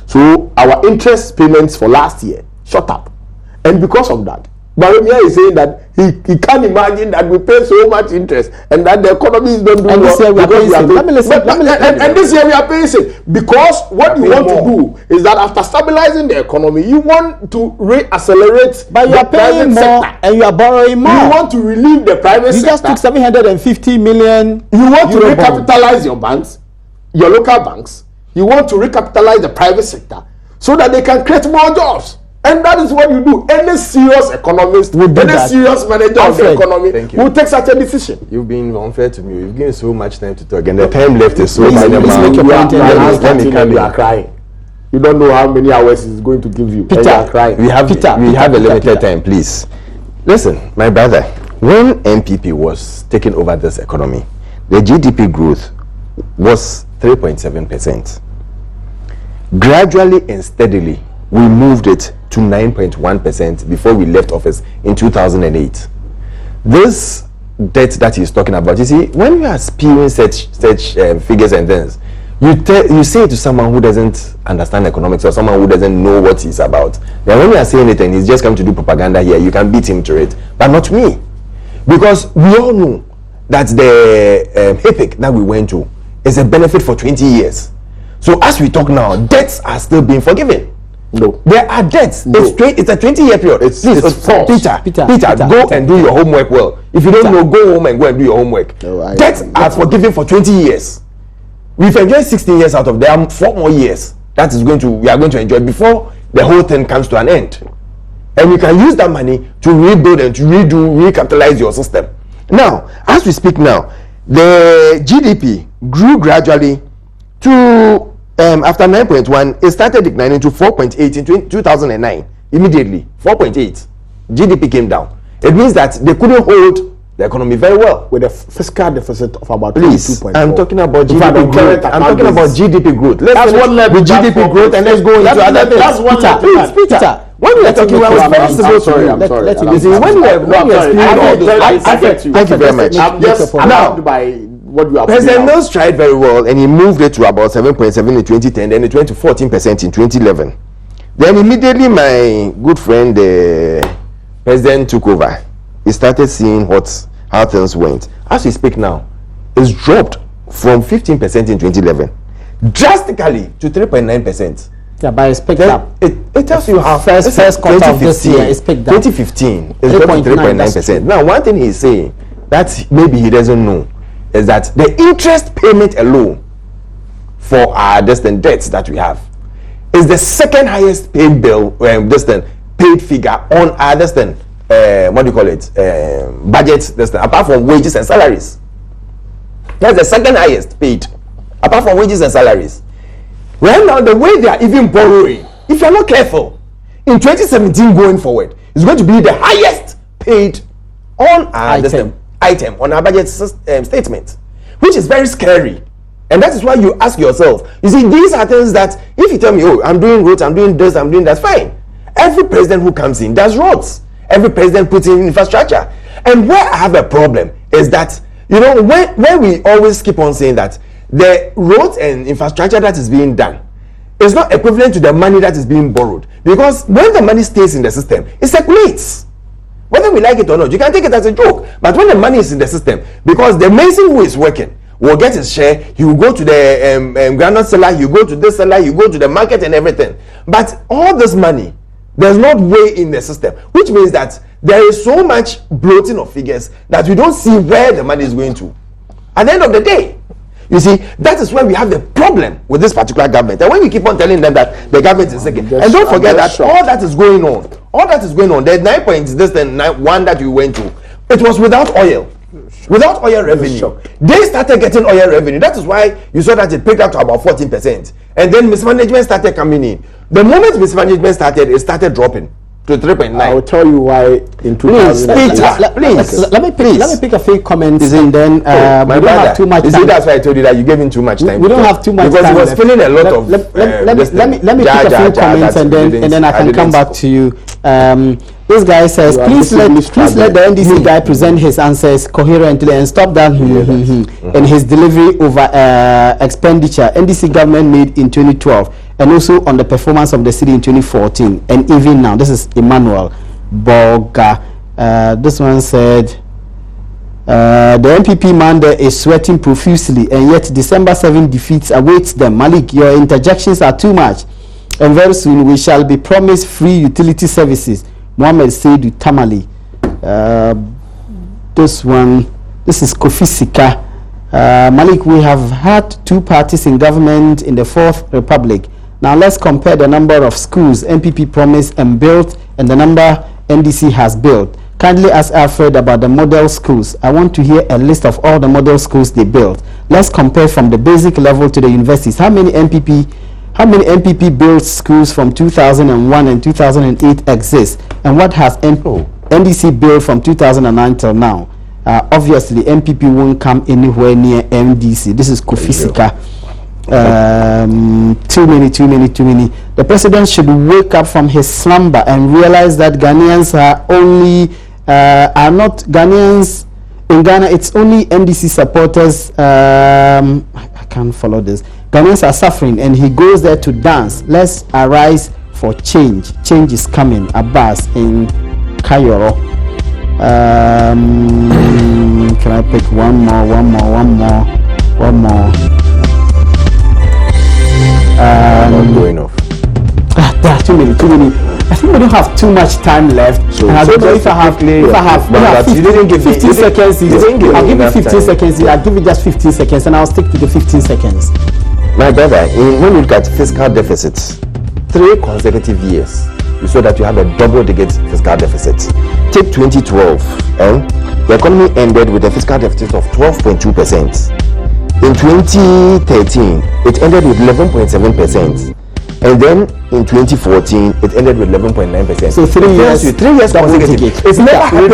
So our interest payments for last year shot up, and because of that, Baromia is saying that he can't imagine that we pay so much interest and that the economy is not doing well. This year we are paying and this year we are paying it because what you want to do is that after stabilizing the economy, you want to reaccelerate. But you are paying more sector. And you are borrowing more. You want to relieve the private sector. You just took 750 million. You want to recapitalize your banks, your local banks. You want to recapitalize the private sector so that they can create more jobs. And that is what you do. Any serious economist, serious manager of the economy will take such a decision. You've been unfair to me. You've given so much time to talk, and the time left is so much. You are crying. You don't know how many hours it's going to give you. Peter, you are crying. We have a limited time, please. Listen, my brother, when NPP was taking over this economy, the GDP growth was 3.7%. Gradually and steadily, we moved it to 9.1% before we left office in 2008. This debt that he's talking about, you see, when you are spewing such figures and things, you say it to someone who doesn't understand economics or someone who doesn't know what he's about. Then when you are saying it and he's just come to do propaganda here, you can beat him to it, but not me, because we all know that the HIPIC that we went to is a benefit for 20 years. So as we talk now, debts are still being forgiven. No, there are debts. No. It's a 20-year period. It's false. Peter, go and do your homework well. If you don't know, go home and go and do your homework. No, debts are forgiven for 20 years. We've enjoyed 16 years out of them. 4 more years we are going to enjoy before the whole thing comes to an end. And you can use that money to rebuild and to recapitalize your system. Now, as we speak now, the GDP grew gradually to after 9.1, it started declining to 4.8 in 2009. Immediately, 4.8. GDP came down. It means that they couldn't hold the economy very well. With a fiscal deficit of about 22.4. I'm talking about GDP growth. I'm talking about GDP growth. That's what led with GDP growth, and let's go into other things. That's what led. Peter. When we are talking about thank you very much. I'm just now by what you are. President Mills tried very well, and he moved it to about 7.7 in 2010, then it went to 14% in 2011. Then immediately, my good friend, the president, took over. He started seeing how things went. As we speak now, it's dropped from 15% in 2011 drastically to 3.9%. Yeah, but it's picked up. It tells you how first quarter of this year is picked up. 2015 is 3.9%. Now, one thing he's saying that maybe he doesn't know is that the interest payment alone for our distant debts that we have is the second highest paid bill, paid figure on our distant what do you call it? Budget, apart from wages and salaries. That's the second highest paid, apart from wages and salaries. Right now, the way they are even borrowing, if you're not careful, in 2017 going forward, it's going to be the highest paid on our item on our budget statement, which is very scary. And that is why you ask yourself, you see, these are things that if you tell me, oh, I'm doing roads, I'm doing this, I'm doing that, fine. Every president who comes in does roads. Every president puts in infrastructure. And where I have a problem is that, you know, when we always keep on saying that the roads and infrastructure that is being done is not equivalent to the money that is being borrowed. Because when the money stays in the system, it circulates. Whether we like it or not, you can take it as a joke. But when the money is in the system, because the mason who is working will get his share, he will go to the groundnut seller, you go to this seller, you go to the market and everything. But all this money, there's not way in the system, which means that there is so much bloating of figures that we don't see where the money is going to. At the end of the day, you see, that is where we have the problem with this particular government. And when you keep on telling them that the government is sick, and don't forget that all that is going on, the 9 points, this and 1 that you went to, it was without oil. Without oil revenue, they started getting oil revenue. That is why you saw that it picked up to about 14%. And then mismanagement started coming in. The moment mismanagement started, it started dropping to 3.9. I will tell you why in 2000. Please, let me pick a few comments and then my we don't have too much time. See, that's why I told you that you gave him too much time. We don't have too much because time. Because he was feeling a lot of. Let me pick a few comments and then I can come back to you. This guy says, please let the NDC guy present his answers coherently and stop that in his delivery over expenditure NDC government made in 2012 and also on the performance of the city in 2014 and even now. This is Emmanuel Boga. This one said, the NPP man there is sweating profusely and yet December 7 defeats awaits them. Malik, your interjections are too much and very soon we shall be promised free utility services. Mohammed Seidu Tamale. This is Kofi Sika. Malik, we have had 2 parties in government in the 4th Republic. Now let's compare the number of schools NPP promised and built and the number NDC has built. Kindly ask Alfred about the model schools. I want to hear a list of all the model schools they built. Let's compare from the basic level to the universities. How many NPP built schools from 2001 and 2008 exist? And what has NDC built from 2009 till now? Obviously, NPP won't come anywhere near NDC. This is Kofi Sika. Too many. The president should wake up from his slumber and realize that Ghanaians are not Ghanaians. In Ghana, it's only NDC supporters. I can't follow this. Ghanaians are suffering, and he goes there to dance. Let's arise for change. Change is coming. Abbas in Kayoro. Can I pick one more? Not going off. There are too many. I think we don't have too much time left. So I don't know if I have 15 seconds. I'll give you 15 seconds. I'll give you just 15 seconds, and I'll stick to the 15 seconds. My brother, when you look at fiscal deficits, 3 consecutive years, you saw that you have a double-digit fiscal deficit. Take 2012, the economy ended with a fiscal deficit of 12.2%. In 2013, it ended with 11.7%. And then in 2014, it ended with 11.9%. So 3 years consecutive. It's never happened.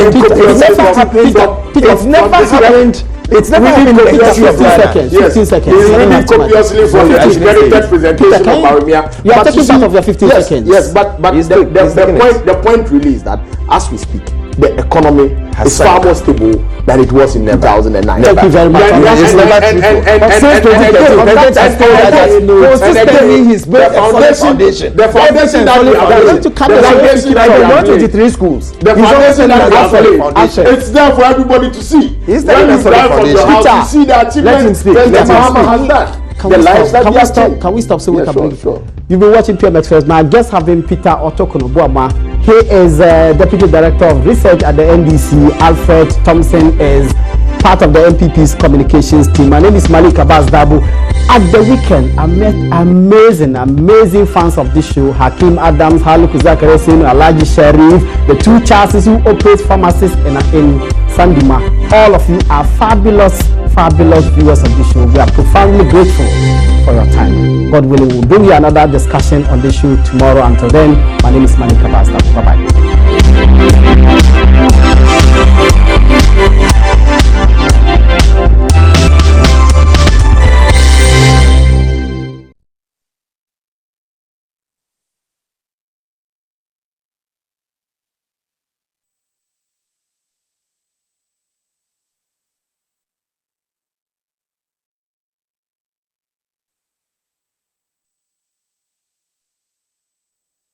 It's never happened. 15 seconds. You read copiously from the edited presentation of Barumia. You are taking part of your 15 seconds. Yes, but the point really is that as we speak, the economy is far more stable than it was in 2009. Thank you very much. The foundation that we are building, the foundation that we are building, 23 schools. The foundation that we are building, it's there for everybody to see. When you drive from your house, you see the achievements that Mahama has done. Can we stop so we can bring it? You've been watching PM Express. My guests have been Peter Otokonobuama. He is Deputy Director of Research at the NDC. Alfred Thompson is part of the NPP's communications team. My name is Malik Abbas Dabu. At the weekend, I met amazing fans of this show. Hakim Adams, Haluk Zakaresin, Alaji Sharif, the 2 Charles who operate pharmacies in Sandima. All of you are fabulous viewers of this show. We are profoundly grateful for your time. God willing, we'll bring you another discussion on this show tomorrow. Until then, my name is Malik Abbas Dabu. Bye-bye.